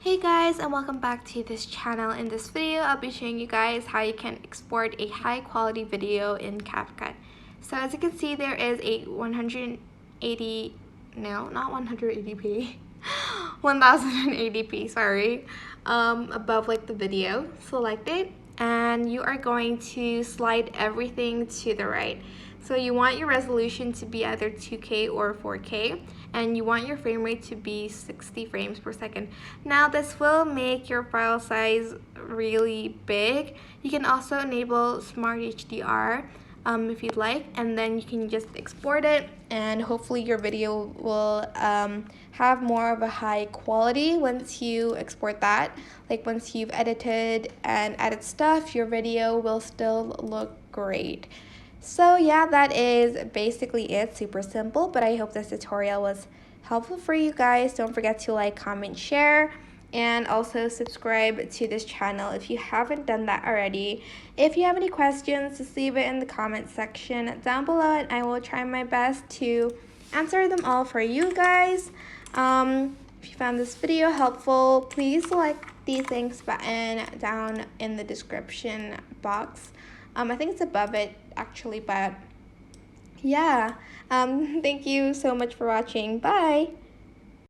Hey guys, and welcome back to this channel. In this video, I'll be showing you guys how you can export a high quality video in CapCut. So as you can see, there is a 180, no, not 180p, 1080p, sorry, above like the video. Select it, and you are going to slide everything to the right. So you want your resolution to be either 2K or 4K, and you want your frame rate to be 60 frames per second. Now this will make your file size really big. You can also enable Smart HDR if you'd like, and then you can just export it, and hopefully your video will have more of a high quality once you export that. Like once you've edited and added stuff, your video will still look great. So yeah, that is basically it. Super simple, but I hope this tutorial was helpful for you guys. Don't forget to like, comment, share, and also subscribe to this channel if you haven't done that already. If you have any questions, just leave it in the comment section down below, and I will try my best to answer them all for you guys. If you found this video helpful, please select the thanks button down in the description box. I think it's above it actually, but yeah. Thank you so much for watching. Bye.